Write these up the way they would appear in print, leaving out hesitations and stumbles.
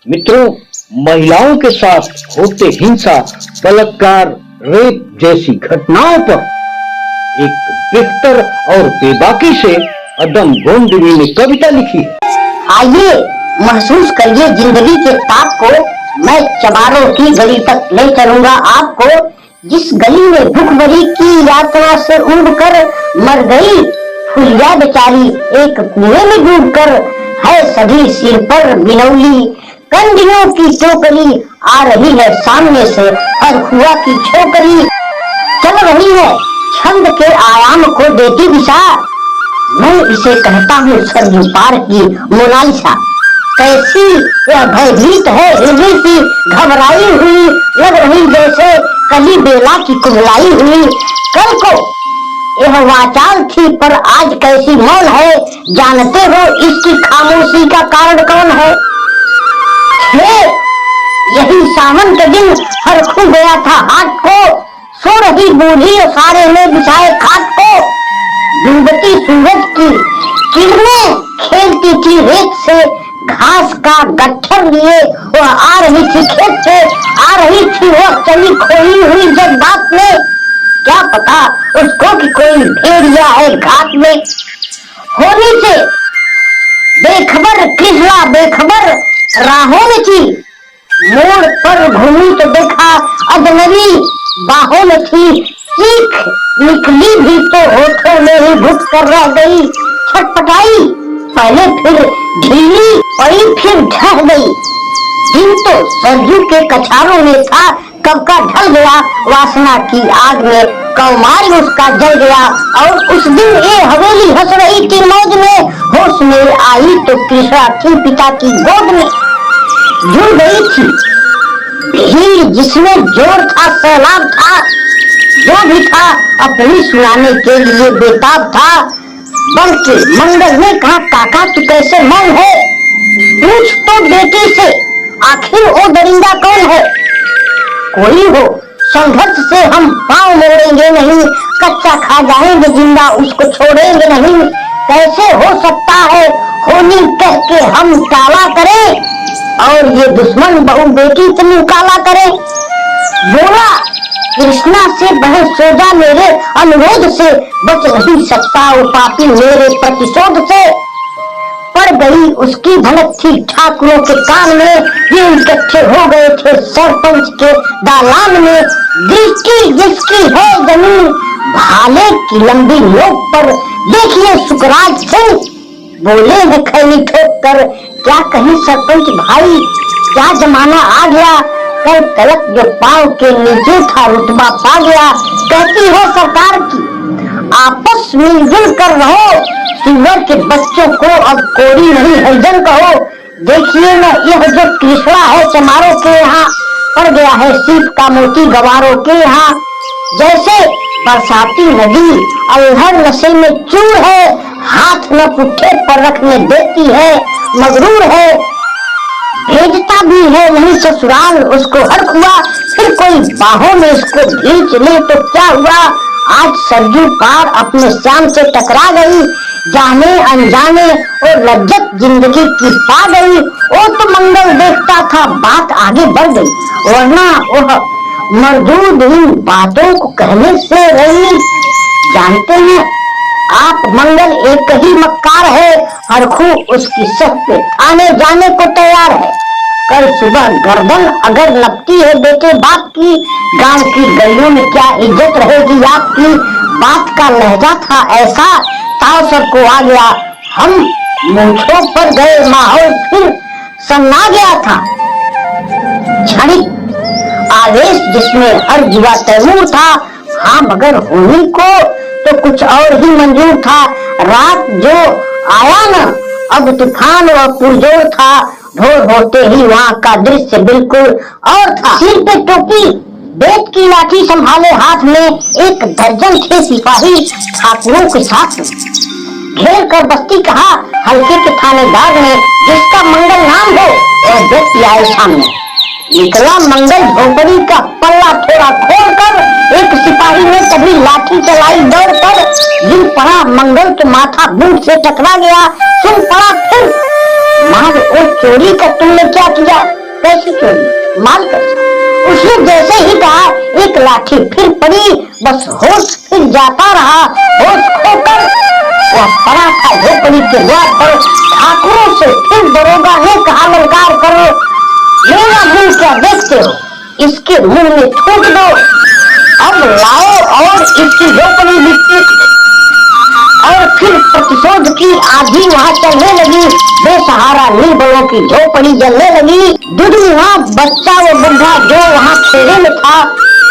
मित्रों, महिलाओं के साथ होते हिंसा, बलात्कार, रेप जैसी घटनाओं पर एक बेहतर और बेबाकी से अदम गोंडवी ने कविता लिखी है। आइए महसूस करिए जिंदगी के ताप को। मैं चबारों की गली तक ले चलूंगा आपको, जिस गली में भूखमरी की यातना से उब कर मर गई फुलिया बेचारी एक कुएं में डूब कर। है सभी सिर पर बिनौली कंदियों की टोकरी, आ रही है सामने से हर खुआ की छोकरी। चल रही है छंद के आयाम को देती दिशा, मैं इसे कहता हूँ सरयू पार की मोनालिसा। कैसी यह भयभीत है हृदय की घबराई हुई, लग रही जैसे कली बेला की कुबलाई हुई। कल को यह वाचाल थी पर आज कैसी मौन है, जानते हो इसकी खामोशी का कारण कौन है? यही सावन के दिन हर खो गया था हाथ को, सो रही बूढ़ी सारे में बिछाए खाट को। डूबती सूरज की किरणें खेलती थी रेत से, घास का गट्ठर लिए वह आ रही थी खेत से। आ रही थी वह चली खोई हुई जज्बात में, क्या पता उसको कि कोई भेड़िया है घाट में। होली से बेखबर कृष्णा बेखबर राहों में थी, मोड़ पर घूमी तो देखा अजनबी बाहों में थी। चीख निकली भी तो होठों में ही घुट कर रह गई, छटपटाई पहले फिर ढीली पड़ी फिर ढह गई। दिन तो सरयू के कछारों में था, कब का ढल गया वासना की आग में, कौमारी उसका जल गया। और उस दिन ये हवेली हंस रही थी मौज में, होश में आई तो कृष्णा थी पिता की गोद में। जुड़ गई थी भीड़ जिसमें जोर था सैलाब था, जो भी था अपनी सुनाने के लिए बेताब था। बल्कि मंगल ने कहा काका तू कैसे मौन है, पूछ तो बेटी से आखिर वो दरिंदा कौन है। कोई हो संघर्ष से हम पाँव मोड़ेंगे नहीं, कच्चा खा जाएंगे जिंदा उसको छोड़ेंगे नहीं। कैसे हो सकता है होली कह के हम काला करें और ये दुश्मन बहू बेटी तुम काला करे। बोला कृष्णा से बहन सोजा मेरे अनुरोध से, बच नहीं सकता वो पापी मेरे प्रतिशोध से। पड़ गई उसकी भनक थी ठाकुरों के कान में, ये इकट्ठे हो गए थे सरपंच के दालान में। दृष्टि जिसकी है जमीन भाले की लंबी नोक पर, देखिए सुखराज सिंह बोले है खैनी ठोक कर। क्या कहीं सरपंच भाई क्या जमाना आ गया, कल तलक जो पांव के नीचे था रुतबा पा गया। कहती है सरकार की आपस मिलजुल कर रहो, सुअर के बच्चों को अब कोरी नहीं हरिजन कहो। देखिए न यह जो कृष्णा है चमारों के यहाँ, पड़ गया है सीप का मोती गवारों के यहाँ। जैसे बरसाती नदी अल्हड़ नशे में चूर है, हाथ न पुट्ठे पर रखने देती है, मगरूर है भेजता भी है नहीं ससुराल उसको हर हुआ। फिर कोई बाहों में इसको खींच ले तो क्या हुआ। आज सरयू पार अपने श्याम से टकरा गई, जाने अनजाने और लज्जत जिंदगी की पा गई। वो तो मंगल देखता था बात आगे बढ़ गई, वरना वह मरदूद इन बातों को कहने से रही। जानते हैं आप मंगल एक ही मक्कार है, हरखू उसकी सह पे आने जाने को तैयार है। कल सुबह गर्दन अगर नपती है बेटे बाप की, गांव की गलियों में क्या इज्जत रहेगी आपकी। बात का लहजा था ऐसा ताव सबको आ गया, हम मूंछों पर गए माहौल फिर सन्ना गया था। क्षणिक आवेश जिसमें हर जुआ तैमूर था, हाँ मगर होली को तो कुछ और ही मंजूर था। रात जो आया न अब तूफान व पुरजोर था, भोर होते ही वहाँ का दृश्य बिल्कुल और था। सिर पे टोपी बेत की लाठी संभाले हाथ में, एक दर्जन थे सिपाही ठाकुरों के साथ। घेर कर बस्ती कहा हल्के के थानेदार ने, जिसका मंगल नाम हो वह व्यक्ति आए सामने। निकला मंगल झोपड़ी का पल्ला थोड़ा खोल कर, एक सिपाही ने तभी लाठी चलाई दौड़ कर। गिर पड़ा मंगल तो माथा बूट से टकरा गया, सुन पड़ा फिर मार वो चोरी का तुमने क्या किया? कैसी चोरी? माल कैसा? उसने जैसे ही कहा एक लाठी फिर पड़ी, बस होश फिर जाता रहा। होश खोकर वह पड़ा था झोपड़ी के द्वार पर। ठाकुरों से फिर दरोगा ने कहा, ललकार करो, मेरा मुंह क्या देखते हो, इसके मुंह में थूक दो, अब लाओ और इसकी झोपड़ी मिट्टी। और फिर प्रतिशोध की आधी वहाँ चलने लगी। बेसहारा निर्बलों की झोपड़ी जलने लगी। दुधुआ बच्चा व बुढ़ा जो वहाँ खेरे में था,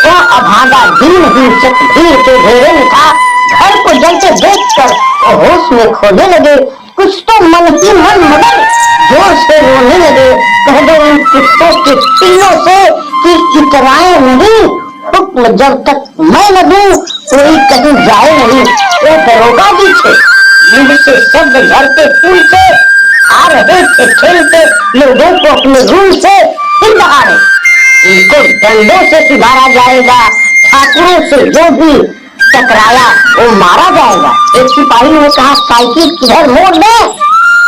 वह अभागा दीन हिंसक भीड़ के घेरे में था। घर को जलते देखकर वो होश में खोने लगे। कुछ तो मन ही मन मगर जोर से रोने लगे। कह दो इन कुत्तों के पिल्लों से कि इतराए नहीं, हुक्म जब तक मैं न दूं कोई कहीं जाए नहीं। वो दरोगा जी थे, मुंह से शब्द झड़ते फूल से, आ रहे थे खेलते लोगों को अपने रूम से। फिर दहाड़े इनको डंडों से सुधारा जाएगा, ठाकुरों से जो भी टकराया वो मारा जाएगा। एक सिपाही ने कहा, साइकिल किधर मोड़ दे।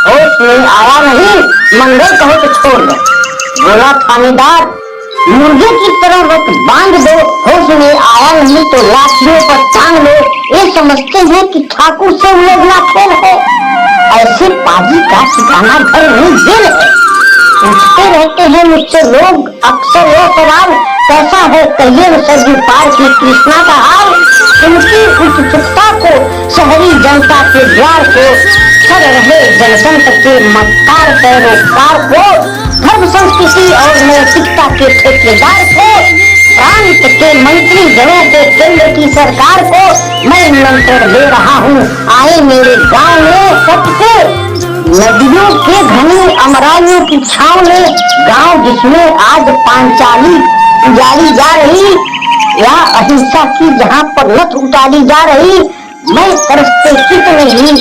होश में आया नहीं, मंगल कहो तो छोड़ दो। बोला थानेदार, मुर्गे की तरह वक्त बांध दो। होश में आया नहीं तो लाठियों पर टांग लो। ये समझते हैं कि ठाकुर से उलझना खेल है। ऐसे पाजी का ठिकाना घर नहीं जेल है। पूछते रहते हैं मुझसे लोग अक्सर वो सवाल, कैसा है कहिए न सरयू पार की कृष्णा का हाल। उनकी उत्सुकता को शहरी जनता के द्वार को, सर रहे जनतंत्र के मक्कार पैरोकार को, धर्म संस्कृति और नैतिकता के ठेकेदार को, प्रांत के मंत्री जनों के केंद्र की सरकार को मैं निमंत्रण दे रहा हूँ, आए मेरे गांव में सबसे। नदियों के घनी अमराइयों की छांव में गांव जिसमें आज पांचाली उजाड़ी जा रही, या अहिंसा की जहाँ पर नथ उतारी जा रही, मैं तरसते कितने ही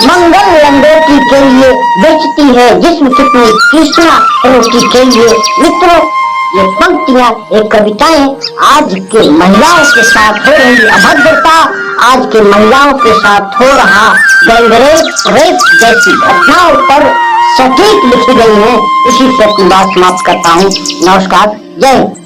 मंगल लंगोटी के लिए बेचती है जिस्म कितनी कृष्णा रोटी के लिए। मित्रों, ये पंक्तियां, ये कविताएं आज के महिलाओं के साथ हो रही अभद्रता, आज के महिलाओं के साथ हो रहा गैंगरेप जैसी घटनाओं पर सटीक लिखी गई है। इसी से अपनी बात समाप्त करता हूँ। नमस्कार, जय हिंद।